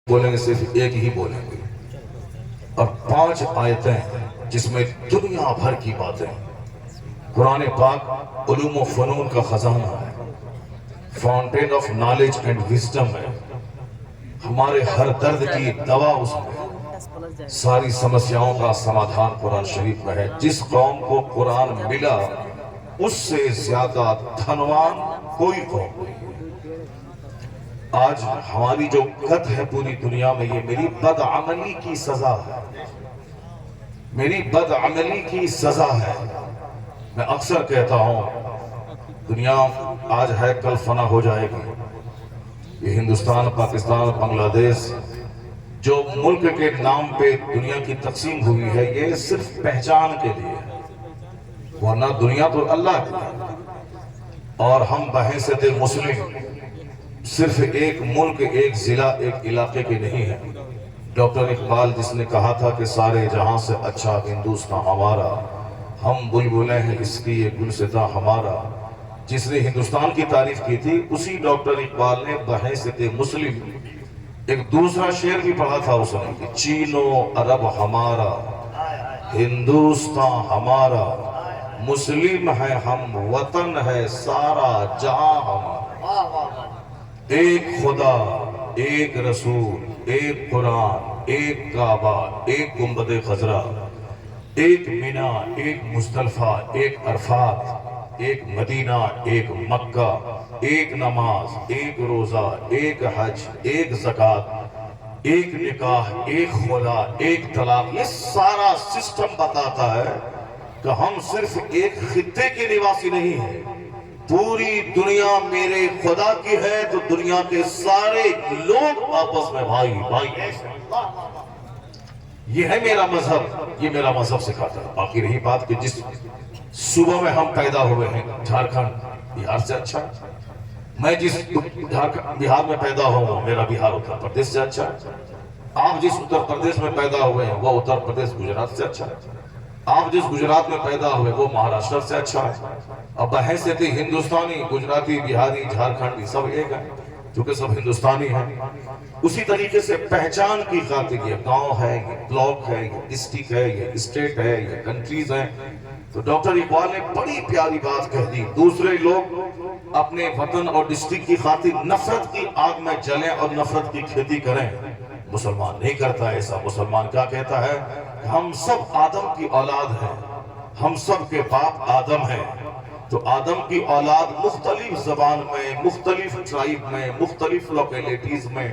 بولیں گے صرف ایک ہی بولیں گے، اور 5 آیتیں جس میں دنیا بھر کی باتیں۔ قرآن پاک علوم و فنون کا خزانہ ہے، fountain of knowledge and wisdom ہے، ہمارے ہر درد کی دوا اس میں، ساری سمسیاؤں کا سمادھان قرآن شریف میں ہے۔ جس قوم کو قرآن ملا اس سے زیادہ دھنوان کوئی قوم نہیں۔ آج ہماری جو قد ہے پوری دنیا میں، یہ میری بدعملی کی سزا ہے، میری بدعملی کی سزا ہے۔ میں اکثر کہتا ہوں دنیا آج ہے کل فنا ہو جائے گی۔ یہ ہندوستان، پاکستان، بنگلہ دیش جو ملک کے نام پہ دنیا کی تقسیم ہوئی ہے، یہ صرف پہچان کے لیے ہے، ورنہ دنیا تو اللہ کی ہے۔ اور ہم بحیثیت مسلم صرف ایک ملک، ایک ضلع، ایک علاقے کے نہیں ہیں۔ ڈاکٹر اقبال جس نے کہا تھا کہ سارے جہاں سے اچھا ہندوستان ہمارا، ہم بلبلیں ہیں اس کی یہ گلستاں ہمارا، جس نے ہندوستان کی تعریف کی تھی، اسی ڈاکٹر اقبال نے بحیثیت مسلم ایک دوسرا شعر بھی پڑھا تھا اس نے کہ چین و عرب ہمارا، ہندوستان ہمارا، مسلم ہے ہم، وطن ہے سارا جہاں ہمارا۔ ایک خدا، ایک رسول، ایک قرآن، ایک کعبہ، ایک گنبد خضرا، ایک مینا، ایک مزدلفہ، ایک عرفات، ایک مدینہ، ایک مکہ، ایک نماز، ایک روزہ، ایک حج، ایک زکوٰۃ، ایک نکاح، ایک خلا، ایک طلاق۔ یہ سارا سسٹم بتاتا ہے کہ ہم صرف ایک خطے کے نواسی نہیں ہیں، پوری دنیا میرے خدا کی ہے، تو دنیا کے سارے لوگ آپس میں بھائی بھائی ہیں۔ یہ ہے میرا مذہب، یہ میرا مذہب سکھاتا ہے۔ باقی رہی بات کہ جس صوبہ میں ہم پیدا ہوئے ہیں، جھارکھنڈ بہار سے اچھا ہے، میں جس بہار میں پیدا ہوں میرا بہار اتر پردیش سے اچھا ہے، آپ جس اتر پردیش میں پیدا ہوئے ہیں وہ اتر پردیش گجرات سے اچھا ہے، آپ جس گجرات میں پیدا ہوئے وہ مہاراشٹر سے اچھا ہے۔ اب بحیثیت ہندوستانی، گجراتی، بہاری، جھارکھنڈی سب ایک ہیں، چونکہ سب ہندوستانی ہیں۔ اسی طریقے سے پہچان کی خاطر یہ گاؤں ہے، یہ بلاک ہے، یہ ڈسٹرکٹ ہے، یہ اسٹیٹ ہے، یہ کنٹریز ہیں۔ تو ڈاکٹر اقبال نے بڑی پیاری بات کہہ دی، دوسرے لوگ اپنے وطن اور ڈسٹرکٹ کی خاطر نفرت کی آگ میں جلیں اور نفرت کی کھیتی کریں، مسلمان نہیں کرتا ایسا۔ مسلمان کیا کہتا ہے؟ ہم سب آدم کی اولاد ہیں، ہم سب کے باپ آدم ہیں، تو آدم کی اولاد مختلف زبان میں، مختلف ٹرائب میں، مختلف لوکیلٹیز میں،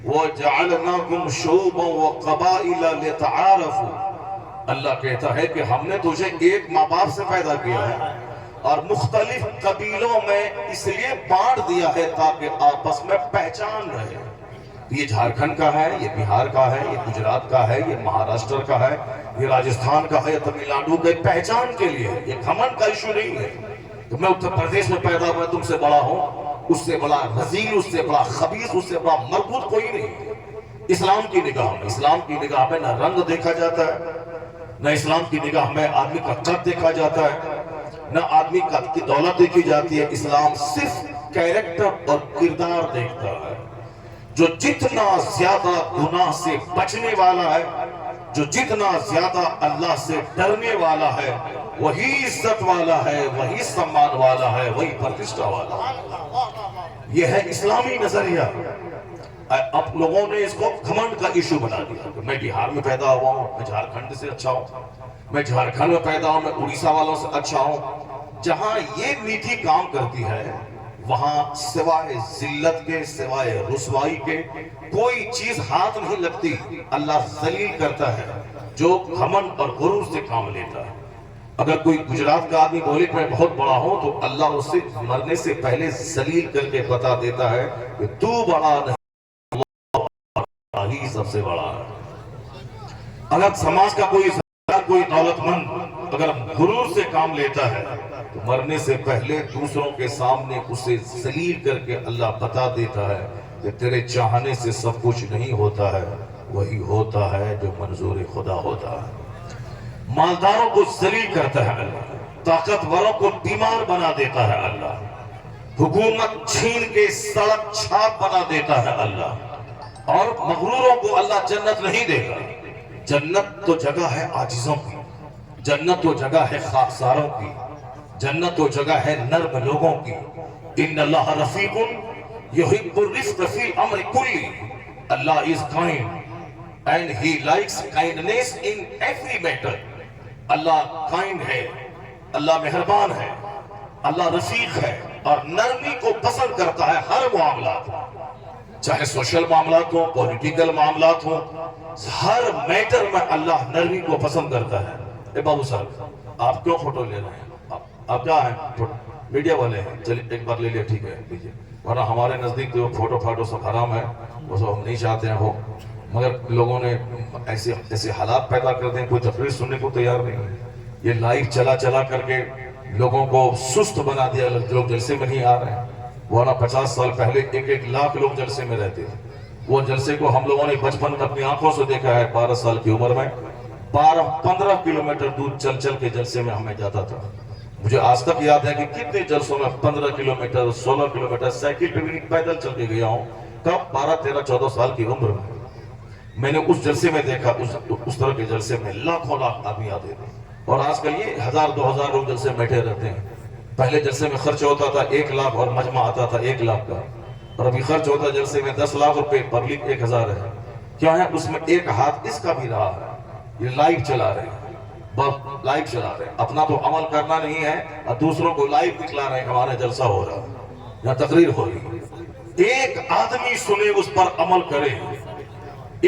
وَجَعَلْنَاكُمْ شُعُوبًا وَقَبَائِلَ لِتَعَارَفُوا، اللہ کہتا ہے کہ ہم نے تجھے ایک ماں باپ سے پیدا کیا ہے اور مختلف قبیلوں میں اس لیے بانٹ دیا ہے تاکہ آپس میں پہچان رہے۔ یہ جھارکھنڈ کا ہے، یہ بہار کا ہے، یہ گجرات کا ہے، یہ مہاراشٹر کا ہے، یہ راجستھان کا ہے، یہ تمل ناڈو کے پہچان کے لیے، یہ گھمنڈ کا ایشو نہیں ہے کہ میں اتر پردیش میں پیدا ہوا تم سے بڑا ہوں، اس سے بڑا رذیل، اس سے بڑا خبیث، اس سے بڑا مربوط کوئی نہیں۔ اسلام کی نگاہ میں، اسلام کی نگاہ میں نہ رنگ دیکھا جاتا ہے، نہ اسلام کی نگاہ میں آدمی کا قد دیکھا جاتا ہے، نہ آدمی کی دولت دیکھی جاتی ہے۔ اسلام صرف کیریکٹر اور کردار دیکھتا ہے۔ جو جتنا زیادہ گناہ سے بچنے والا ہے، جو جتنا زیادہ اللہ سے ڈرنے والا ہے، وہی عزت والا ہے، وہی سمان والا ہے، وہی پرتشٹھا والا ہے۔ یہ ہے اسلامی نظریہ۔ اب لوگوں نے اس کو گھمنڈ کا ایشو بنا دیا کہ میں بہار میں پیدا ہوا ہوں، میں جھارکھنڈ سے اچھا ہوں، میں جھارکھنڈ میں پیدا ہوں، میں اڑیسہ والوں سے اچھا ہوں۔ جہاں یہ نیتی کام کرتی ہے وہاں سوائے ذلت کے، سوائے رسوائی کے کوئی چیز ہاتھ نہیں لگتی۔ اللہ ذلیل کرتا ہے جو گھمنڈ اور غرور سے کام لیتا ہے۔ اگر کوئی گجرات کا آدمی بولے کہ میں بہت بڑا ہوں تو اللہ اس سے مرنے سے پہلے ذلیل کر کے بتا دیتا ہے کہ تو بڑا نہیں، اللہ ہی سب سے بڑا ہے۔ اگر سماج کا کوئی دولت مند اگر غرور سے کام لیتا ہے تو مرنے سے پہلے دوسروں کے سامنے اسے ذلیل کر کے اللہ بتا دیتا ہے کہ تیرے چاہنے سے سب کچھ نہیں ہوتا ہے، وہی ہوتا ہے جو منظور خدا ہوتا ہے۔ مالداروں کو ذلیل کرتا ہے اللہ، طاقتوروں کو بیمار بنا دیتا ہے اللہ، حکومت چھین کے سڑک چھاپ بنا دیتا ہے اللہ، اور مغروروں کو اللہ جنت نہیں دے گا. جنت تو جگہ ہے عاجزوں کی، جنت تو جگہ ہے خاکساروں کی، جنت تو جگہ ہے نرم لوگوں کی. ان اللہ رفیق یحب الرفق فی الامر کلی. اللہ is kind and he likes kindness in every matter. Allah kind ہے، اللہ مہربان ہے، اللہ رفیق ہے اور نرمی کو پسند کرتا ہے ہر معاملات، چاہے سوشل معاملات ہوں، پولیٹیکل معاملات ہوں، ہر میٹر میں اللہ نرمی کو پسند کرتا ہے. اے بابو صاحب آپ کیوں فوٹو لے رہے ہیں؟ آپ کیا ہیں؟ میڈیا والے ہیں؟ چلیے ایک بار لے لیا، ٹھیک ہے لیجیے. ورنہ ہمارے نزدیک تو فوٹو فاٹو سب حرام ہے، وہ سب ہم نہیں چاہتے ہیں ہو، مگر لوگوں نے ایسے حالات پیدا کر دیں، کوئی تقریر سننے کو تیار نہیں ہے. یہ لائیو چلا چلا کر کے لوگوں کو سست بنا دیا، لوگ جلسے میں نہیں آ رہے ہیں. ورنہ 50 سال پہلے 1 لاکھ لوگ جلسے میں رہتے تھے. وہ جلسے کو ہم لوگوں نے بچپن میں اپنی آنکھوں سے دیکھا ہے. 12 سال کی عمر میں 15 کلومیٹر دور چل چل کے جلسے میں ہمیں جاتا تھا. مجھے آج تک یاد ہے کہ کتنے جلسوں میں 15 کلومیٹر 16 کلومیٹر سائیکل پہ بھی پیدل چل کے گیا ہوں. کب؟ 12 13 14 سال کی عمر میں نے اس جلسے میں دیکھا. اس طرح کے جلسے میں لاکھوں لاکھ آدمی آتے تھے. اور آج کل یہ 1000 2000 لوگ جلسے میں بیٹھے رہتے ہیں. پہلے جلسے میں خرچ ہوتا تھا 1 لاکھ اور مجمع آتا تھا 1 لاکھ کا، اور ابھی خرچ ہوتا ہے جلسے میں 10 لاکھ روپے، پبلک 1000 ہے. کیا ہے اس میں؟ ایک ہاتھ اس کا بھی رہا ہے. یہ لائیو چلا رہے ہیں، بس لائیو چلا رہے ہیں. اپنا تو عمل کرنا نہیں ہے اور دوسروں کو لائیو دکھلا رہے ہیں کہ ہمارا جلسہ ہو رہا ہے یا تقریر ہو رہی ہے. ایک آدمی سنے اس پر عمل کرے،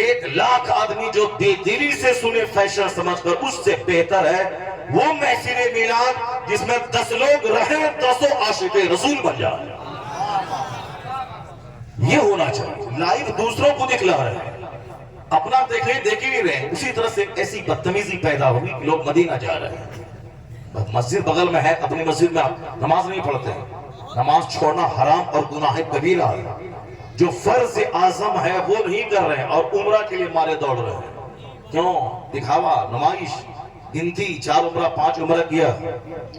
1 لاکھ آدمی جو بے دلی سے سنے فیشن سمجھ کر، اس سے بہتر ہے وہ محفل میلاد جس میں 10 لوگ رہیں 10 عاشق رسول بن جائیں. یہ ہونا چاہیے. لائیو دوسروں کو دکھلا رہے ہیں، اپنا دیکھ ہی نہیں رہے. اسی طرح سے ایسی بدتمیزی پیدا ہوئی کہ لوگ مدینہ جا رہے ہیں، مسجد بغل میں ہے، اپنی مسجد میں نماز نہیں پڑھتے ہیں. نماز چھوڑنا حرام اور گناہ کبیرہ ہے. جو فرض اعظم ہے وہ نہیں کر رہے ہیں اور عمرہ کے لیے مارے دوڑ رہے ہیں. کیوں؟ دکھاوا، نمائش، گنتی. 4 عمرہ 5 عمرہ کیا.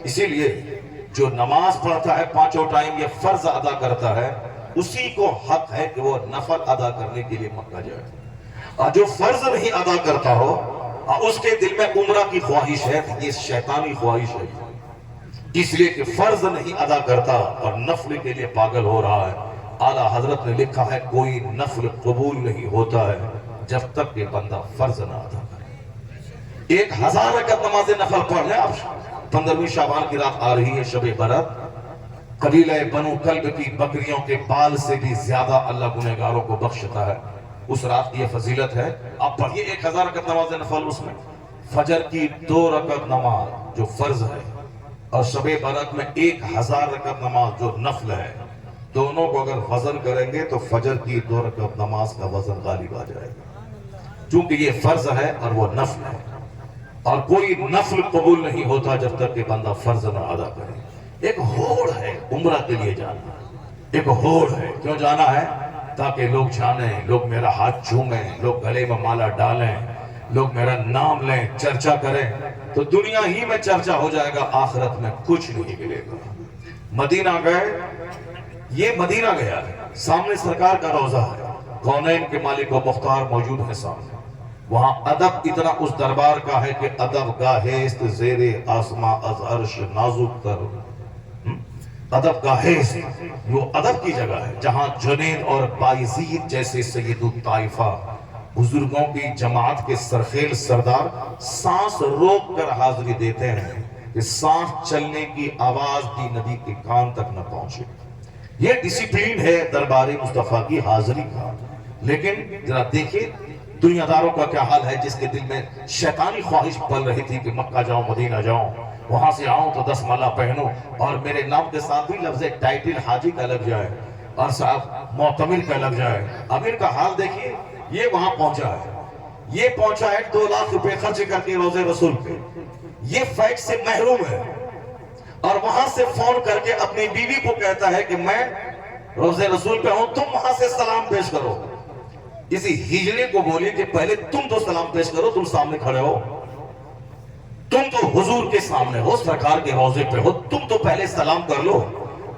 اسی لیے جو نماز پڑھتا ہے 5 ٹائم یہ فرض ادا کرتا ہے، اسی کو حق ہے کہ وہ نفل ادا کرنے کے لیے مکہ جائے. اور جو فرض نہیں ادا کرتا ہو اس کے دل میں عمرہ کی خواہش ہے، یہ شیطانی خواہش ہے. اس لیے کہ فرض نہیں ادا کرتا اور نفل کے لیے پاگل ہو رہا ہے. اعلیٰ حضرت نے لکھا ہے کوئی نفل قبول نہیں ہوتا ہے جب تک کہ بندہ فرض نہ ادا کرے. 1000 رکعت نماز نفل پڑھ لیں آپ. 15ویں شعبان کی رات آ رہی ہے، شب برات. قبیلہ بنو کلب کی بکریوں کے بال سے بھی زیادہ اللہ گنہگاروں کو بخشتا ہے. اس رات کی یہ فضیلت ہے. آپ پڑھیے 1000 رکعت نماز نفل. اس میں فجر کی 2 رکعت نماز جو فرض ہے اور شب برات میں 1000 رکعت نماز جو نفل ہے، دونوں کو اگر وزن کریں گے تو فجر کی 2 رکعت نماز کا وزن غالب آ جائے گا، چونکہ یہ فرض ہے اور وہ نفل ہے. اور کوئی نفل قبول نہیں ہوتا جب تک کہ بندہ فرض نہ ادا کرے. ایک ہوڑ ہے عمرہ کے لیے جانا، ایک ہوڑ ہے. کیوں جانا ہے؟ تاکہ لوگ جانیں، لوگ میرا ہاتھ چومیں، لوگ گلے میں مالا ڈالیں، لوگ میرا نام لیں، چرچا کریں. تو دنیا ہی میں چرچا ہو جائے گا، آخرت میں کچھ نہیں ملے گا. مدینہ گئے، یہ مدینہ گیا ہے، سامنے سرکار کا روضہ ہے، کونین کے مالک و مختار موجود ہیں سامنے. وہاں ادب اتنا اس دربار کا ہے کہ ادب گاہست زیر آسماں از عرش نازک تر. ادب گاہست وہ ادب کی جگہ ہے جہاں جنید اور بایزید جیسے سید الطائفہ بزرگوں کی جماعت کے سرخیل سردار سانس روک کر حاضری دیتے ہیں کہ سانس چلنے کی آواز بھی نبی کے کان تک نہ پہنچے. یہ ڈسپلین ہے دربار مصطفیٰ کی حاضری کا. لیکن ذرا دیکھیں دنیا داروں کا کیا حال ہے جس کے دل میں شیطانی خواہش پل رہی تھی کہ مکہ جاؤں، مدینہ جاؤں، وہاں سے آؤں تو 10 مالا پہنوں اور میرے نام کے ساتھ بھی لفظ ٹائٹل حاجی کا لگ جائے اور صاحب معتمر کا لگ جائے. اب ان کا حال دیکھیے، یہ وہاں پہنچا ہے، یہ پہنچا ہے 2 لاکھ روپے خرچ کر کے روضے رسول پہ. یہ فیٹ سے محروم ہے اور وہاں سے فون کر کے اپنی بیوی کو کہتا ہے کہ میں روضے رسول پہ ہوں، تم وہاں سے سلام پیش کرو. کسی ہجڑے کو بولیے کہ پہلے تم تو سلام پیش کرو، تم سامنے کھڑے ہو، تم تو حضور کے سامنے ہو، سرکار کے روضے پہ ہو، تم تو پہلے سلام کر لو.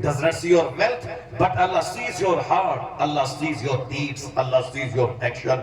does not see your wealth, but Allah sees your heart, Allah sees your deeds, Allah sees your action।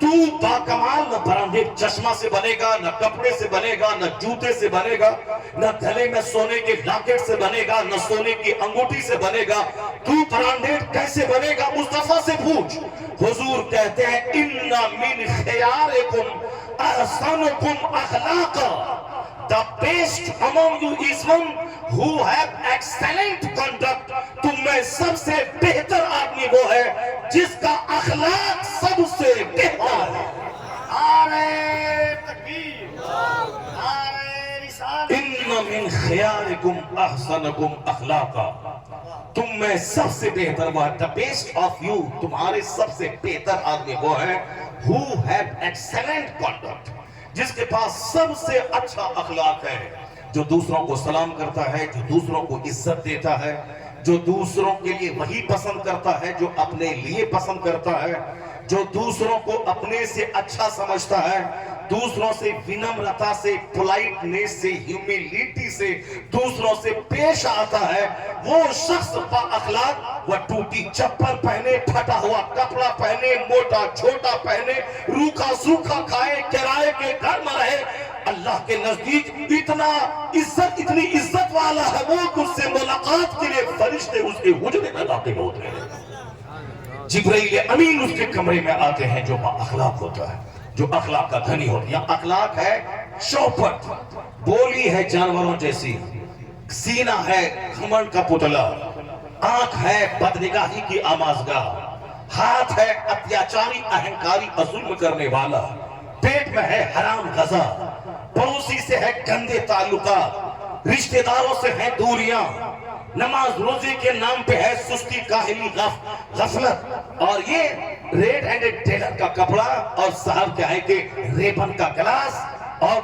تو باکمال نہ برانڈیڈ چشمہ سے بنے گا، نہ کپڑے سے بنے گا، نہ جوتے سے بنے گا، نہ گلے میں سونے کے لاکٹ سے بنے گا، نہ سونے کی انگوٹھی سے بنے گا۔ تو برانڈیڈ کیسے بنے گا؟ مصطفیٰ سے پوچھ۔ حضور کہتے ہیں اِنَّ مِنْ خِيَارِكُمْ أَحْسَنُكُمْ أَخْلَاقًا۔ The best among you is one who have excellent conduct۔ تم میں سب سے بہتر آدمی وہ ہے جس کا اخلاق سب سے بہتر ہے۔ نعرہ تکبیر، نعرہ رسالت۔ اِنَّ مِنْ خِيَارِكُمْ أَحْسَنُكُمْ أَخْلَاقًا۔ تم میں سب سے بہتر وہ ہے، the best of you، تمہارے سب سے بہتر آدمی وہ ہے who have excellent conduct، جس کے پاس سب سے اچھا اخلاق ہے، جو دوسروں کو سلام کرتا ہے، جو دوسروں کو عزت دیتا ہے، جو دوسروں کے لیے وہی پسند کرتا ہے جو اپنے لیے پسند کرتا ہے، جو دوسروں کو اپنے سے اچھا سمجھتا ہے، دوسروں سے ونمرتا سے، پولائٹنس سے، ہیوملیٹی سے دوسروں سے پیش آتا ہے، وہ شخص با اخلاق، وہ ٹوٹی چپل پہنے، پھٹا ہوا کپڑا پہنے، موٹا چھوٹا پہنے، روکھا سوکھا کھائے، کرائے کے گھر میں رہے، اللہ کے نزدیک اتنی عزت والا ہے وہ کہ اس سے ملاقات کے لیے فرشتے اس کے حجرے میں داخل ہوتے ہیں، جبرائیل امین اس کے کمرے میں آتے ہیں جو با اخلاق ہوتا ہے، جو اخلاق کا دھنی ہوتا ہے۔ یا اخلاق ہے چوپٹ، بولی ہے جانوروں جیسی، سینہ ہے گھمنڈ کا پتلا، آنکھ ہے بدنگاہی کی آمازگاہ، ہاتھ ہے اتیاچاری اہنکاری ظلم کرنے والا، پیٹ میں ہے حرام غذا، پڑوسی سے ہے گندے تعلقات، رشتہ داروں سے ہیں دوریاں، نماز روزے کے نام پہ ہے سستی کاہلی غفلت، اور یہ ریڈ ہینڈڈ ٹیلر کا کپڑا اور صاحب کیا ہے کہ ریبن کا گلاس اور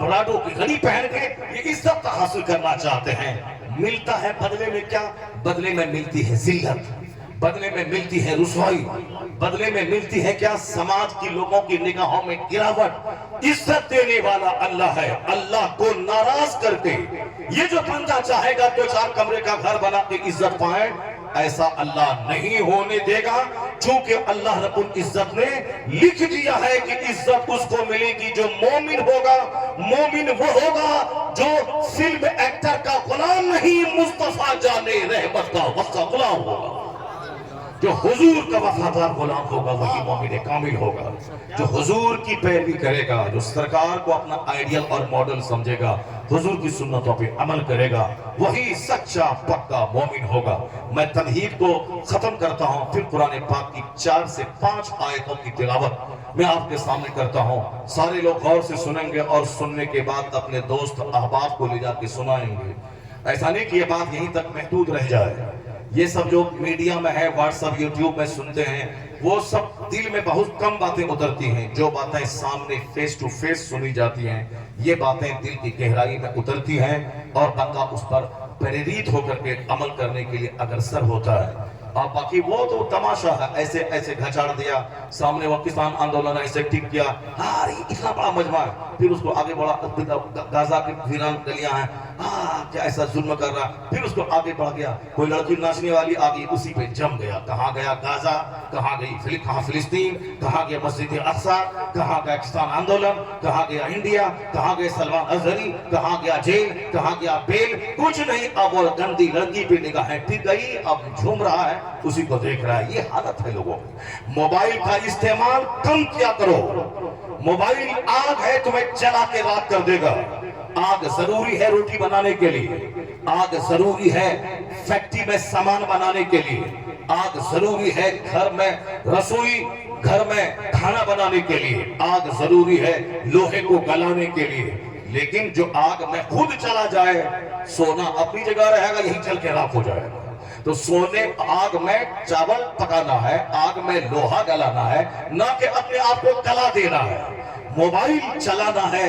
براڈو کی گھڑی پہن کے یہ عزت حاصل کرنا چاہتے ہیں۔ ملتا ہے بدلے میں کیا؟ بدلے میں ملتی ہے ذلت، بدلے میں ملتی ہے رسوائی، بدلے میں ملتی ہے کیا؟ سماج کی لوگوں کی نگاہوں میں گراوٹ۔ عزت دینے والا اللہ ہے، اللہ کو ناراض کر کے یہ جو بندہ چاہے گا تو 4 کمرے کا گھر بنا کے عزت پائے، ایسا اللہ نہیں ہونے دے گا، چونکہ اللہ رب العزت نے لکھ دیا ہے کہ عزت اس کو ملے گی جو مومن ہوگا۔ مومن وہ ہوگا جو فلم ایکٹر کا غلام نہیں، مصطفیٰ جانے رحمت کا وفا غلام ہوگا، جو حضور کا وفادار غلام ہوگا وہی مومن کامل ہوگا، جو حضور کی پیروی کرے گا، جو سرکار کو اپنا آئیڈیل اور ماڈل سمجھے گا، حضور کی سنتوں پہ عمل کرے گا، وہی سچا پکا مومن ہوگا۔ میں تمہید کو ختم کرتا ہوں، پھر قرآن پاک کی 4 سے 5 آیتوں کی تلاوت میں آپ کے سامنے کرتا ہوں، سارے لوگ غور سے سنیں گے اور سننے کے بعد اپنے دوست احباب کو لے جا کے سنائیں گے۔ ایسا نہیں کہ یہ بات یہیں تک محدود رہ جائے، یہ سب جو میڈیا میں ہے، واٹس ایپ یوٹیوب میں سنتے ہیں، وہ سب دل میں بہت کم باتیں اترتی ہیں، جو باتیں سامنے فیس ٹو فیس سنی جاتی ہیں یہ باتیں دل کی گہرائی میں اترتی ہیں اور بندہ اس پر پریریت ہو کر کے عمل کرنے کے لیے اگرسر ہوتا ہے۔ اور باقی وہ تو تماشا ہے، ایسے ایسے گھچاڑ دیا، سامنے وہ کسان آندولن ایسے ٹک کیا، اتنا بڑا مجمع ہے، پھر اس کو آگے بڑھا، غزہ کی ویران گلیاں ہیں، کیا ایسا ظلم کر رہا، پھر اس کو آگے بڑھ گیا، کوئی لڑکی ناچنے والی آگئی، اسی پہ جم گیا، کہاں گیا غزہ، کہاں گئی کہاں فلسطین، کہاں گیا مسجد اقصی، کہاں گیا کسان آندولن، کہاں گیا انڈیا، کہاں گیا سلمان ازہری، کہاں گیا جیل، کہاں گیا بیل، کچھ نہیں، اب وہ گندی لڑکی پہ نگاہیں ٹک گئی، اب جھوم رہا ہے، اسی کو دیکھ رہا ہے۔ یہ حالت ہے لوگوں کی۔ موبائل کا استعمال کم کیا کرو، موبائل آگ ہے تمہیں جلا کے راکھ کر دے گا۔ آگ ضروری ہے روٹی بنانے کے لیے، آگ ضروری ہے فیکٹری میں سامان بنانے کے لیے، آگ ضروری ہے گھر میں رسوئی، گھر میں کھانا بنانے کے لیے، آگ ضروری ہے لوہے کو گلانے کے لیے، لیکن جو آگ میں خود چلا جائے، سونا اپنی جگہ رہے گا، یہی چل کے راکھ ہو جائے گا۔ تو سونے آگ میں چاول پکانا ہے، آگ میں لوہا گلانا ہے، نہ کہ اپنے آپ کو گلا دینا ہے۔ موبائل چلانا ہے،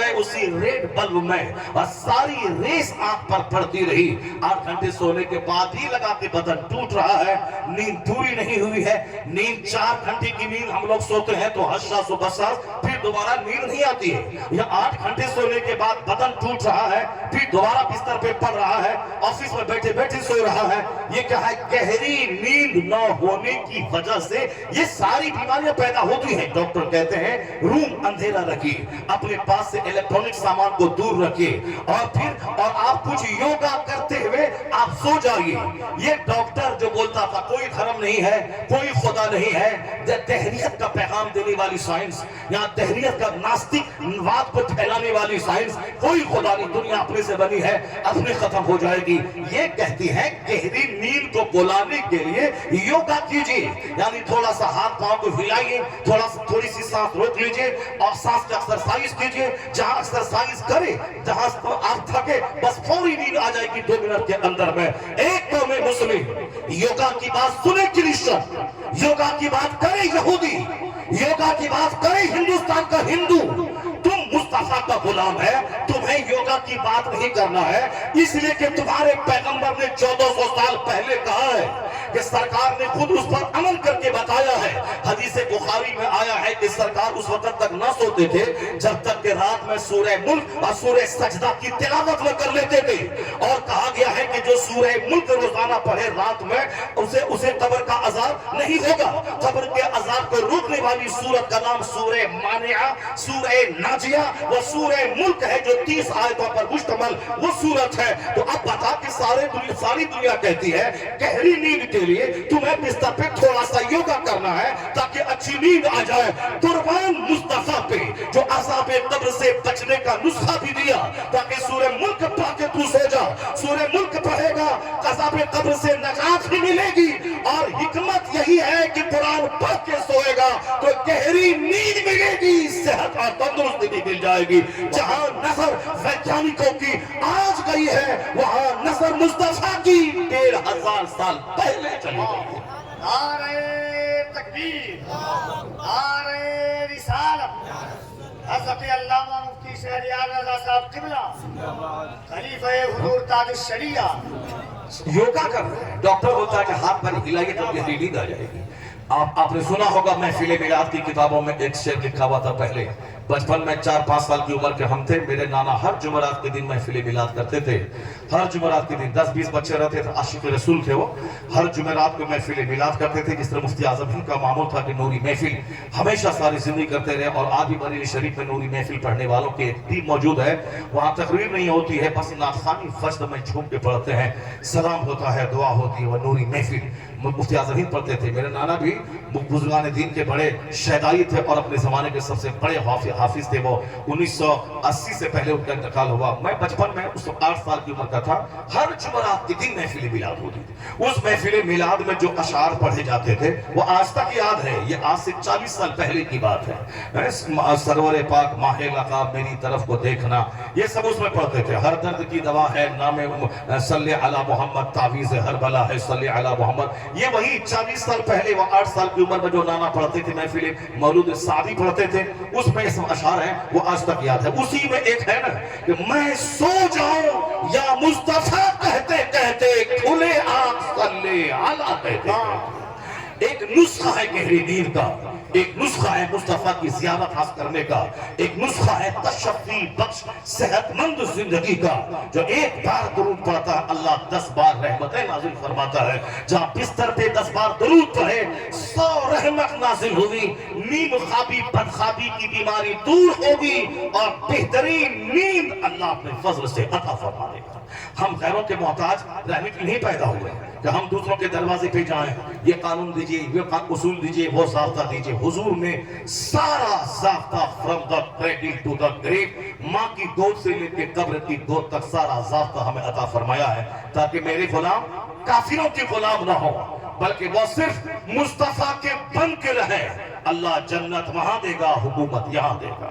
گئے اسی ریڈ بلب میں اور ساری ریس آنکھ پر پڑتی رہی. 8 گھنٹے سونے کے بعد ہی لگا کہ بدن ٹوٹ رہا ہے, نیند پوری نہیں ہوئی ہے. نیند 4 گھنٹے کی نیند ہم لوگ سوتے ہیں تو حشا صبح ساز پھر دوبارہ نیند نہیں آتی ہے. یہ 8 گھنٹے سونے کے بعد بدن ٹوٹ رہا ہے, پھر دوبارہ بستر پہ پڑ رہا ہے, آفس میں بیٹھے بیٹھے سو رہا ہے. یہ کیا ہے؟ گہری نیند نہ ہونے کی وجہ سے یہ ساری بیماریاں پیدا ہوتی ہیں. ڈاکٹر کہتے ہیں روم اندھیرا رکھیے, اپنے پاس سے الیکٹرانک سامان کو دور رکھیے اور آپ کچھ یوگا کرتے ہوئے آپ سو جائیے. یہ ڈاکٹر جو بولتا تھا کوئی دھرم نہیں ہے, کوئی خدا نہیں ہے, تحریت کا پیغام دینے والی سائنس یا تحریت کا ناستک واد کو پھیلانے والی سائنس, کوئی خدا نہیں, دنیا اپنے سے بنی ہے, اپنے ختم ہو جائے گی. یہ کہتی ہے گہری نیند کو بلانے کے لیے یوگا کیجیے, یعنی تھوڑا سا ہاتھ پاؤں کو ہلائیے, تھوڑی سی سانس روک لیجیے اور سانس کی ایکسرسائز کیجیے. جہاں ایکسرسائز کرے, جہاں آپ تھکے, بس فوری نیند آ جائے گی 2 منٹ کے اندر میں. ایک قوم مسلم یوگا کی بات سنے کرسچن, یوگا کی بات کرے یہودی, یوگا کی بات کرے ہندوستان کا ہندو. تم مصطفیٰ کا غلام ہے, تمہیں یوگا کی بات نہیں کرنا ہے, اس لیے کہ تمہارے پیغمبر نے 1400 سال پہلے کہا ہے کہ سرکار نے خود اس پر عمل کر کے بتایا ہے. حدیث بخاری میں آیا ہے کہ سرکار اس وقت تک نہ سوتے تھے جب تک کہ رات میں سورہ ملک اور سورہ سجدہ کی تلاوت میں کر لیتے تھے. اور کہا گیا ہے کہ جو سورہ ملک روزانہ پڑھے رات میں اسے قبر کا عذاب نہیں ہوگا. قبر کے عذاب کو روکنے والی سورت کا نام سورہ مانعہ, سورہ ناجیہ وہ سورہ ملک ہے جو 30 آیتوں پر مشتمل وہ سورت ہے. تو اب بتا کہ ساری دنیا کہتی ہے گہری نیند کے لیے تمہیں بستر پہ تھوڑا سا یوگا کرنا ہے تاکہ اچھی نیند آ جائے. قربان مصطفیٰ پہ جو عذاب قبر سے بچنے کا نسخہ بھی دیا تاکہ سورہ ملک پڑھ کے تو سو جا. سورہ ملک پڑھے گا عذاب قبر سے نجات بھی ملے گی, اور حکمت یہی ہے کہ قرآن پڑھ کے سوئے گا تو گہری نیند ملے گی, صحت اور تندرستی بھی مل جائے گی. جہاں نظر ویجانکوں کی آج گئی ہے وہاں نظر مصطفیٰ کی 1500 سال پہلے چلی گئی. نعرہ تکبیر, نعرہ رسالت. حضرت علامہ مفتی شہریار رضا صاحب قبلہ خلیفہ حضور تاج الشریعہ یوگا کر رہے ہیں. ڈاکٹر بولتا ہے کہ ہاتھ پر ہلائیے تو گہری نیند آ جائے گی. آپ نے سنا ہوگا محفل میلاد کی کتابوں میں ایک شعر لکھا ہوا تھا پہلے. بچپن میں 4-5 سال کی عمر کے ہم تھے, میرے نانا ہر جمعرات کے دن محفل میلاد کرتے تھے. ہر جمعرات کے دن 10-20 بچے رہتے تھے, عاشق رسول تھے وہ. ہر جمعرات کو محفل میلاد کرتے تھے. جس طرح مفتی اعظم ہند کا معمول تھا کہ نوری محفل ہمیشہ ساری زندگی کرتے رہے, اور آج بھی بریلی شریف میں نوری محفل پڑھنے والوں کی ایک ٹیم موجود ہے. وہاں تقریر نہیں ہوتی ہے, بس ناخوانی فجر میں جھوم کے پڑھتے ہیں, سلام ہوتا ہے, دعا ہوتی ہے. وہ نوری محفل مفتی اعظم ہند پڑھتے تھے. میرے نانا بھی بزرگان دین کے بڑے شہدائی تھے اور اپنے زمانے کے سب سے بڑے حافظ تھے. وہ 1980 سے پہلے ان کا انتقال ہوا. میں بچپن میں 8 سال کی عمر کا تھا. ہر جمعرات کے دن محفل میلاد ہوتی تھی. اس محفل میلاد میں جو اشعار پڑھے جاتے تھے وہ آج تک یاد ہے. یہ آج سے 40 سال پہلے کی بات ہے. سرور پاک ماہ لقب میری طرف کو دیکھنا, یہ سب اس میں پڑھتے تھے. ہر درد کی دوا ہے نام صلی علی محمد, تعویذ ہر بلا ہے صلی علی محمد. یہ وہی 40 سال پہلے وہ 8 سال کی عمر میں جو نانا پڑھتے تھے محفل مولود سعدی پڑھتے تھے, اس میں یہ اشعار ہیں وہ آج تک یاد ہے. اسی میں ایک ہے نا کہ میں سو جاؤں یا مصطفیٰ کہتے کہتے کھلے آنکھ صلی علی کہتے. ایک نسخہ ہے گہری نیند کا, ایک نسخہ ہے مصطفیٰ کی زیارت حاصل کرنے کا, ایک نسخہ ہے تشفی بخش صحت مند زندگی کا. جو ایک بار درود پڑھتا ہے اللہ 10 بار رحمتیں نازل فرماتا ہے. جہاں بستر پہ 10 بار درود پڑھے 100 رحمت نازل ہوگی, نیم خوابی بدخوابی کی بیماری دور ہوگی, اور بہترین نیند اللہ اپنے فضل سے عطا فرما دے گا. ہم غیروں کے محتاج رہنے کے لیے پیدا ہوئے ہیں کہ ہم دوسروں کے دروازے پہ جائیں, یہ قانون دیجئے, یہ اصول دیجئے, وہ ضابطہ دیجئے. حضور نے سارا ضابطہ from the cradle to the grave, ماں کی گود سے لے کے قبر کی گود تک سارا ضابطہ ہمیں عطا فرمایا ہے تاکہ میرے غلام کافروں کے غلام نہ ہو بلکہ وہ صرف مصطفیٰ کے بن کے رہے. اللہ جنت وہاں دے گا, حکومت یہاں دے گا,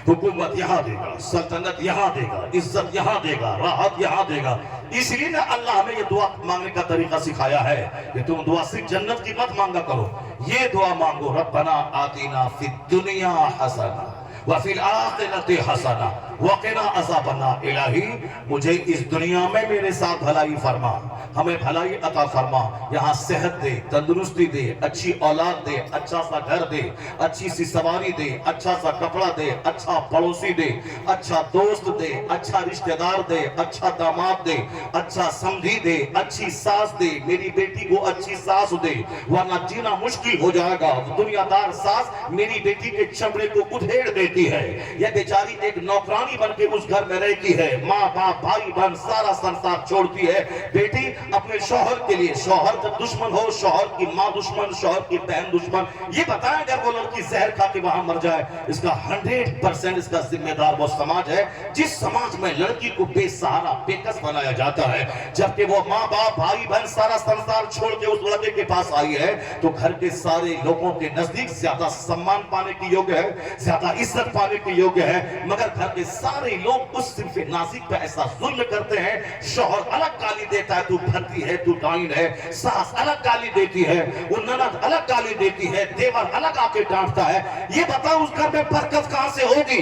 حکومت یہاں دے گا, سلطنت یہاں دے گا, عزت یہاں دے گا, راحت یہاں دے گا. اس لیے نا اللہ ہمیں یہ دعا مانگنے کا طریقہ سکھایا ہے کہ تم دعا صرف جنت کی مت مانگا کرو, یہ دعا مانگو ربنا آتینا فی الدنیا حسنہ وفی الآخرۃ حسنہ وقنا عذاب النار۔ الہی مجھے اس دنیا میں میرے ساتھ بھلائی فرما، ہمیں بھلائی عطا فرما، یہاں صحت دے، تندرستی دے، اچھی اولاد دے، اچھا سا گھر دے، اچھی سی سواری دے، اچھا سا کپڑا دے، اچھا پڑوسی دے، اچھا دوست دے، اچھا رشتہ دار دے، اچھا داماد دے، اچھا سمدھی دے، اچھی ساس دے، میری بیٹی کو اچھی ساس دے، ورنہ جینا مشکل ہو جائے گا۔ دنیا دار ساس میری بیٹی کے چمڑے کو ادھیڑ دیتی ہے، یہ بیچاری ایک نوکرانی بن کے اس گھر میں رہتی ہے، ماں باپ بھائی بہن سارا سنسار چھوڑتی ہے۔ بیٹی اپنے شوہر کے لیے، شوہر جب دشمن ہو، شوہر کی ماں دشمن، شوہر کی بہن دشمن، یہ بتائیں اگر وہ لڑکی زہر کھا کے وہاں مر جائے، اس کا 100% اس کا ذمہ دار وہ سماج ہے جس سماج میں لڑکی کو بے سہارا بے کس بنایا جاتا ہے۔ جبکہ وہ ماں باپ بھائی بہن سارا سنسار چھوڑ کے اس لڑکے کے پاس آئی ہے تو گھر کے سارے لوگوں کے نزدیک زیادہ سمان پانے کی یوگیہ ہے، زیادہ عزت پانے کی یوگیہ ہے، مگر گھر کے سارے لوگ اس صنف نازک پہ ایسا ظلم کرتے ہیں۔ شوہر الگ گالی دیتا ہے، تو بھرتی ہے، تو ڈائن ہے، ساس الگ گالی دیتی ہے، وہ نند الگ گالی دیتی ہے، دیور الگ آ کے ڈانٹتا ہے۔ یہ بتاؤ اس گھر میں برکت کہاں سے ہوگی؟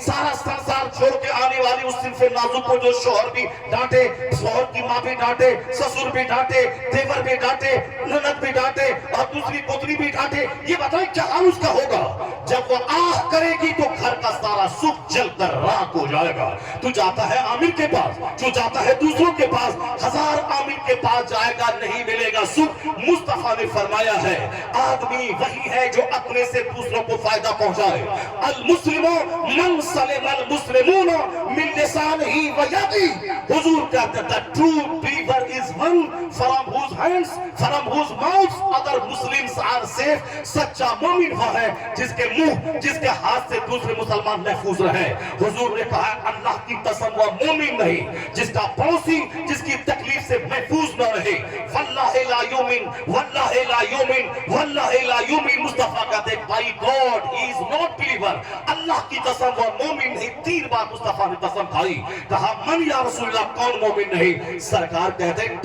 سارا سنسار چھوڑ کے آنے والی اس صنف نازک کو جو شوہر بھی ڈانٹے، شوہر کی ماں بھی ڈانٹے، سسر بھی ڈانٹے، دیور بھی ڈانٹے، نند بھی ڈانٹے اور دوسری پوتری بھی ڈانٹے، یہ بتائیں کیا حال اس کا ہوگا؟ جب وہ آہ کرے گی تو گھر کا سارا سکھ جل کر راکھ ہو جائے گا۔ تو جاتا ہے عامر کے پاس، جو جاتا ہے دوسروں کے پاس، 1000 عامر کے پاس جائے گا، نہیں ملے گا سکھ۔ مصطفیٰ نے فرمایا ہے آدمی وہی ہے جو اپنے سے دوسروں کو فائدہ پہنچائے۔ المسلم من سلم المسلمون من لسانہ و یدہ۔ حضور کہتے ہیں the true believer is one from whose hands, from whose mouths other Muslims are safe۔ سچا مومن وہ ہے جس کے منہ، جس کے ہاتھ سے دوسرے مسلمان محفوظ رہے۔ حضور نے کہا اللہ کی قسم وہ مومن نہیں جس کا پڑوسی جس کی تکلیف سے محفوظ نہ رہے۔ واللہ لا یومن، واللہ لا یومن، واللہ لا یومن۔ مصطفیٰ کہتے ہیں by God he is not believer, Allah کی قسم وہ مومن نہیں۔ 3 بار مصطفیٰ نے قسم کھائی، کہا من یا رسول اللہ کون مومن نہیں؟ سرکار کہتے ہیں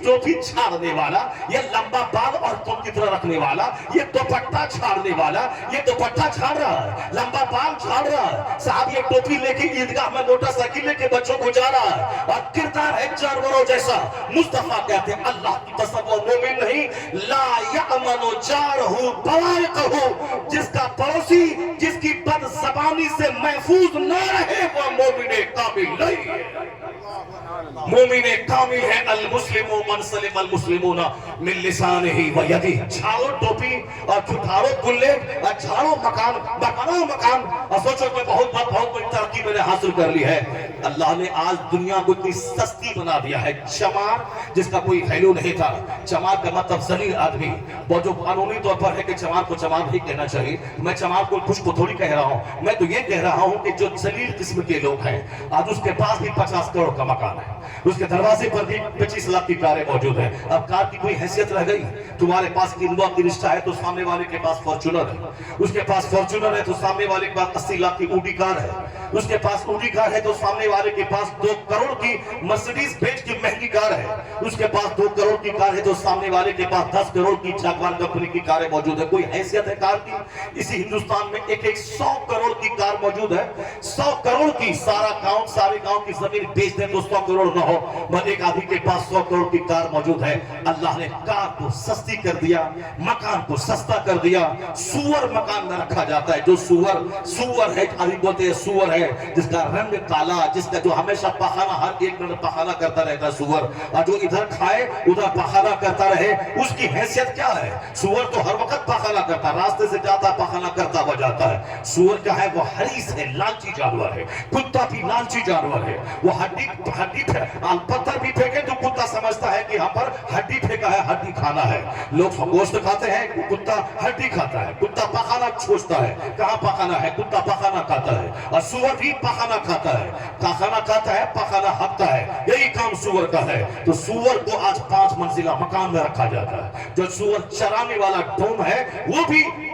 ٹوپی چھاڑنے والا، یہ لمبا بال عورتوں کی طرح رکھنے والا، یہ دوپٹہ چھاڑنے والا، یہ دوپٹہ چھاڑ رہا ہے، لمبا بال چھاڑ رہا ہے، صاحب یہ ٹوپی لے کے عیدگاہ میں موٹر سائیکل لے کے بچوں کو جا رہا ہے اور کردار ہے جانوروں جیسا۔ مصطفیٰ کہتے ہیں اللہ کی قسم وہ مومن نہیں۔ لا یأمن جارہ بوائقہ، جس کا پڑوسی جس کی بد زبانی سے محفوظ نہ رہے وہ مومن کامل نہیں ہے۔ مومن کامل ہے المسلم من سلم المسلمون من لسانہ و یدہ۔ چھاڑو ٹوپی اور چھاڑو گلے اور چھاڑو مکان، بناؤ مکان اور سوچو کہ بہت بڑی ترقی میں نے حاصل کر لی ہے۔ اللہ نے آج دنیا کو اتنی سستی بنا دیا ہے۔ چمار جس کا کوئی ویلیو نہیں تھا، چمار کا مطلب ذلیل آدمی، وہ جو قانونی طور پر ہے کہ چمار کو چمار نہیں کہنا چاہیے، میں چمار کو کچھ کو تھوڑی کہہ رہا ہوں، میں تو یہ کہہ رہا ہوں کہ جو ذلیل قسم کے لوگ ہیں آج اس کے پاس بھی 50 کروڑ کا مکان ہے، اس کے دروازے پر بھی 25 لاکھ کی کاریں موجود ہیں۔ اب کار کی کوئی حیثیت رہ گئی؟ تمہارے پاس انووا کی رشتہ ہے تو سامنے والے کے پاس فارچونر ہے، اس کے پاس فارچونر ہے تو سامنے والے کے پاس 80 لاکھ کی اوڈی کار ہے، اس کے پاس اوڈی کار ہے تو سامنے والے کے پاس 2 کروڑ کی مرسیڈیز بینز کی مہنگی کار ہے، اس کے پاس 2 کروڑ کی کار ہے تو سامنے والے کے پاس 10 کروڑ کی جاگوار کمپنی کی کاریں موجود ہے۔ کوئی حیثیت ہے کار کی؟ اسی ہندوستان میں ایک 100 کروڑ کی کار موجود ہے، 100 کروڑ کی، سارے گاؤں کی زمین بیچ دیں تو 100 کروڑ نہ ہو، مگر ایک آدمی کے پاس 100 کروڑ کی کار موجود ہے۔ اللہ نے کار کو سستی کر دیا، مکان کو سستا کر دیا۔ سور مکان میں رکھا جاتا ہے، جو سور ہے، ابھی بولتے ہیں سور ہے جس کا رنگ کالا، جس کا جو ہمیشہ پخانہ ہر 1 منٹ پخانہ کرتا رہتا ہے سور، اور جو ادھر کھائے ادھر پخانہ کرتا رہے، اس کی حیثیت کیا ہے؟ سور تو ہر وقت پخانہ کرتا ہے، راستے سے جاتا پخانہ کرتا ہوا جاتا ہے۔ سور کیا ہے؟ وہ حریص ہے، لالچی جانور ہے۔ کتا بھی لالچی جانور ہے، وہ ہڈی پتھر بھی پھینکے تو کتا سمجھتا ہے کہ یہاں پر ہڈی پھینکا ہے، ہڈی کھانا ہے۔ لوگ گوشت کھاتے ہیں، کتا ہڈی کھاتا ہے، کتا پخانہ چھوچتا ہے، کہاں پخانہ ہے؟ کتا پخانہ کھاتا ہے، اور سور بھی پخانہ کھاتا ہے، پخانہ کھاتا ہے، پخانہ ہکتا ہے، یہی کام سور کا ہے۔ تو سور کو آج 5 منزلہ مکان میں رکھا جاتا ہے۔ جو سور چرانے والا ڈوم ہے وہ بھی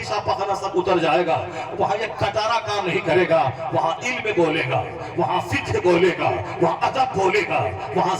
پیشہ پخانا سب اتر جائے گا. وہاں یہ کٹارا کام نہیں کرے گا. وہاں علم بولے گا, وہاں فقہ بولے گا, وہاں ادب بولے گا, وہاں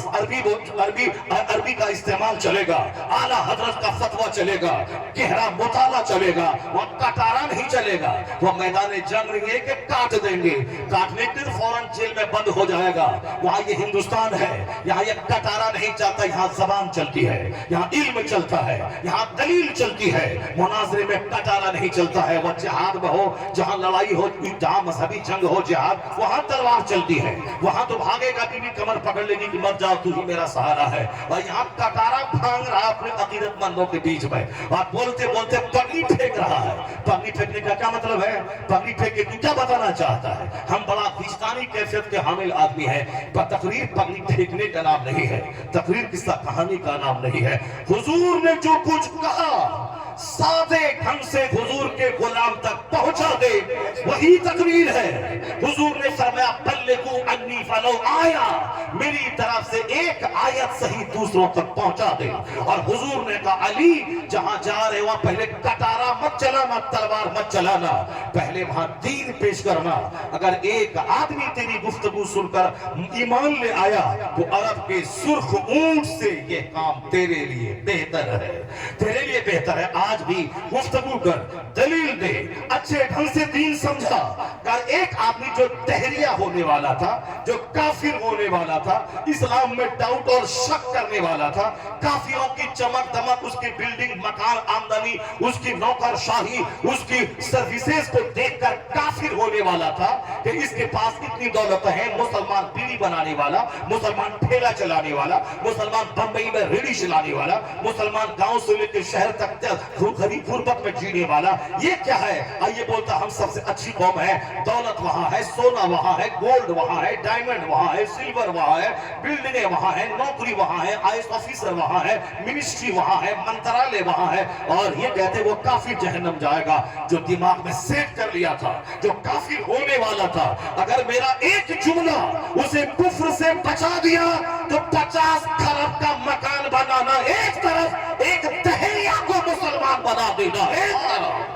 عربی کا استعمال چلے گا, اعلیٰ حضرت کا فتویٰ چلے گا, گہرا مطالعہ چلے گا. وہاں کٹارا نہیں چلے گا. وہ میدان جنگ نہیں ہے کہ کاٹ دیں گے, کاٹنے کے دن فوراً جیل میں بند ہو جائے گا. وہاں یہ ہندوستان ہے, یہاں یہ کٹارا نہیں چلتا, یہاں زبان چلتی ہے, یہاں علم چلتا ہے, یہاں دلیل چلتی ہے. مناظرے میں کٹارا نہیں چلتا ہے. وہ جہاد میں ہو, جہاں لڑائی ہو, جہاں مذہبی جنگ ہو, جہاد, وہاں تلوار چلتی ہے. وہاں تو بھاگے گا کہ بھی کمر پکڑ لے گی کہ مت جاؤ, تو ہی میرا سہارا ہے. اور یہاں کٹارا بھانگ رہا اپنے عقیدت مندوں کے بیچ میں, اور بولتے بولتے پگڑی پھینک رہا ہے. پگڑی پھینکنے کا کیا مطلب ہے؟ پگڑی پھینک کے کیا بتانا چاہتا ہے؟ ہم بڑا وجدانی کیفیت کے حامل آدمی ہیں. تقریر پگڑی پھینکنے کا نام نہیں ہے, تقریر قصہ کہانی کا نام نہیں ہے. حضور نے جو کچھ کہا سادے ڈھنگ سے حضور کے غلام تک پہنچا دے, وہی تقریر ہے. حضور نے فرمایا بلغوا عنی فلو آیا, میری طرف سے ایک آیت صحیح دوسروں تک پہنچا دے. اور حضور نے کہا علی جہاں جا رہے وہاں پہلے کٹارا مت چلانا, تلوار مت چلانا, پہلے وہاں دین پیش کرنا. اگر ایک آدمی تیری گفتگو سن کر ایمان لے آیا تو عرب کے سرخ اونٹ سے یہ کام تیرے لیے بہتر ہے, تیرے لیے بہتر ہے. آج بھی گفتگو کر, دلیل دے, اچھے ڈھنگ سے دین سمجھا. کر ایک آدمی جو دہریہ ہونے والا تھا, جو کافر ہونے والا تھا, اسلام میں ڈاؤٹ اور شک کرنے والا تھا, کافروں کی چمک دمک, اس کی بلڈنگ, مکان, آمدنی, اس کی نوکر شاہی, اس کی سروسز کو دیکھ کر کافر ہونے والا تھا کہ اس کے پاس اتنی دولت ہے. مسلمان بیڑی بنانے والا, مسلمان ٹھیلا چلانے والا, مسلمان بمبئی میں ریڑھی چلانے والا, مسلمان گاؤں سے لے کے شہر تک غربت میں جینے والا, یہ کیا ہے؟ آئیے بولتا ہم سب سے اچھی قوم ہے. دولت وہاں ہے, سونا وہاں ہے, گولڈ وہاں ہے, ڈائمنڈ وہاں ہے, سلور وہاں ہے, بلڈنگیں وہاں ہے, نوکری وہاں ہے, آئی ایس آفیسر وہاں ہے, منسٹری وہاں ہے, منترالے وہاں ہے. اور یہ کہتے وہ کافر جہنم جائے گا. جو دماغ میں سیٹ کر لیا تھا, جو کافر ہونے والا تھا, اگر میرا ایک جملہ اسے کفر سے بچا دیا تو 50 کھرب کا مکان بنانا ایک طرف, ایک دہریہ کو مسلمان بنا دینا ایک طرف.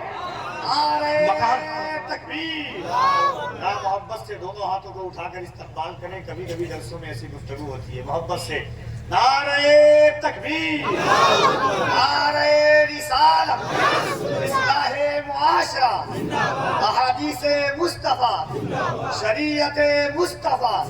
تکبیر. محبت سے دونوں ہاتھوں کو اٹھا کر استقبال کریں. کبھی کبھی جلسوں میں ایسی گفتگو ہوتی ہے. محبت سے نعرہ تکبیر, نعرہ رسالت, اصلاح معاشرہ, احادیث مصطفیٰ, شریعت مصطفیٰ.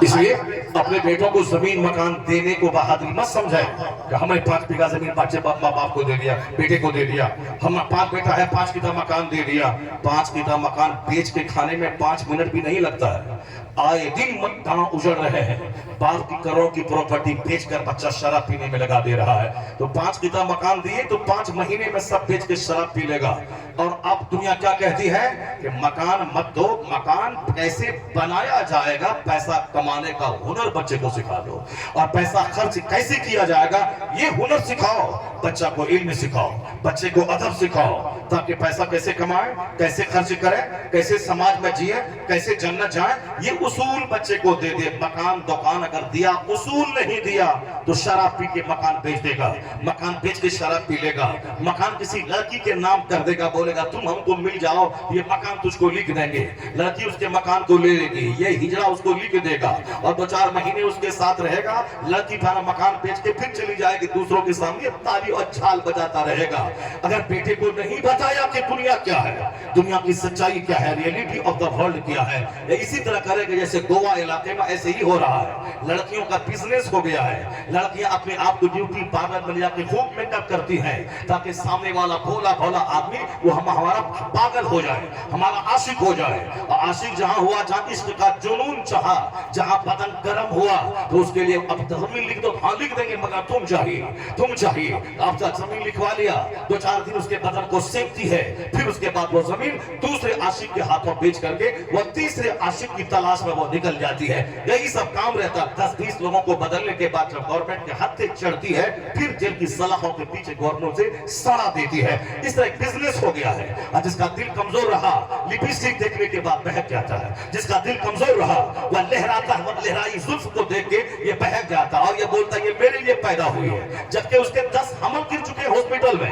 اس لیے اپنے بیٹوں کو زمین مکان دینے کو بہادری مت سمجھائے کہ ہمیں 5 بیگھہ زمین بچے باپ کو دے دیا, بیٹے کو دے دیا. ہم 5 بیٹا ہے, 5 کتا مکان دے دیا. 5 کتا مکان بیچ کے کھانے میں 5 منٹ بھی نہیں لگتا ہے. آئے دن گاؤں اجڑ رہے ہیں, باپ کی کروڑ کی پراپرٹی بیچ کر بچہ شراب پینے میں لگا دے رہا ہے. تو 5 کتا مکان دیے تو 5 مہینے میں سب بیچ کے شراب پی لے گا. اور اب دنیا کیا کہتی ہے کہ مکان مت دو, مکان کیسے بنایا جائے گا, پیسہ کمانے کا ہنر بچے کو سکھا دو, اور پیسہ خرچ کیسے کیا جائے گا یہ ہنر سکھاؤ. بچہ کو علم سکھاؤ, بچے کو ادب سکھاؤ, تاکہ پیسہ کیسے کمائے, کیسے خرچ کرے, کیسے سماج میں جیے, کیسے جنت جائے, یہ اصول بچے کو دے دے. مکان دکان اگر دیا, اصول نہیں دیا تو شراب پی کے مکان بیچ دے گا, مکان بیچ کے شراب پی لے گا, مکان کسی لڑکی کے نام کر دے گا, بولے گا تم ہم کو مل جاؤ, یہ مکان تجھ کو لکھ دیں گے. لڑکی اس کے مکان کو لے لے گی, یہ ہجڑا اس کو لکھ دے گا, اور 2-4 مہینے اس کے ساتھ رہے گا. لڑکی پھر مکان بیچ کے پھر چلی جائے گی دوسروں کے سامنے, تالی اور چھال بجاتا رہے گا. اگر بیٹے کو نہیں بتایا کہ دنیا کیا ہے, دنیا کی سچائی کیا ہے, ریئلٹی آف دا ورلڈ کیا ہے, اسی طرح کرے گا جیسے گوا علاقے میں ایسے ہی ہو رہا ہے. لڑکیوں کا بزنس ہو گیا ہے. لڑکیاں اپنے آپ کو بیوٹی پارلر میں جا کے خوب میک اپ کرتی ہیں تاکہ سامنے والا بھولا بھولا آدمی وہ ہمارا پاگل ہو جائے, ہمارا عاشق ہو جائے. اور عاشق جہاں ہوا, جہاں عشق کا جنون چاہا, جہاں بدن گرم ہوا, تو اس کے لیے اب زمین لکھ دو. ہاں لکھ دیں گے, مگر تم چاہیے. اب زمین لکھوا لیا, 2-4 دن اس کے بدن کو سینکتی ہے, پھر اس کے بعد وہ زمین دوسرے عاشق کے ہاتھوں بیچ کر کے وہ تیسرے عاشق کی تلاش میں وہ نکل جاتی ہے. یہی سب کام رہتا. 10-20 لوگوں کو بدلنے کے بعد جب گورنمنٹ کے ہتھے چڑھتی ہے, پھر جیل کی سلاخوں کے پیچھے گورنمنٹ سے سڑا دیتی ہے. اس طرح ایک بزنس ہو گیا ہے. اور جس کا دل کمزور رہا, لپسٹک دیکھنے کے بعد بہک جاتا ہے. جس کا دل کمزور رہا, وہ لہراتا ہے, وہ لہرائی زلف کو دیکھ کے یہ بہک جاتا, اور یہ بولتا ہے یہ میرے لیے پیدا ہوئی ہے, جبکہ اس کے 10 حمل گر چکے ہاسپٹل میں,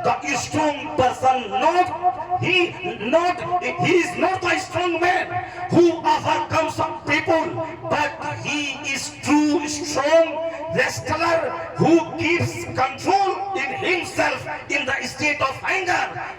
The strong person he is not a strong man who overcomes some people, but he is true strong wrestler who keeps control in himself in the state of anger।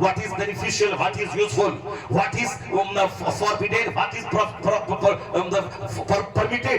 what is beneficial, what is useful, what is forbidden, what is permitted।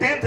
10th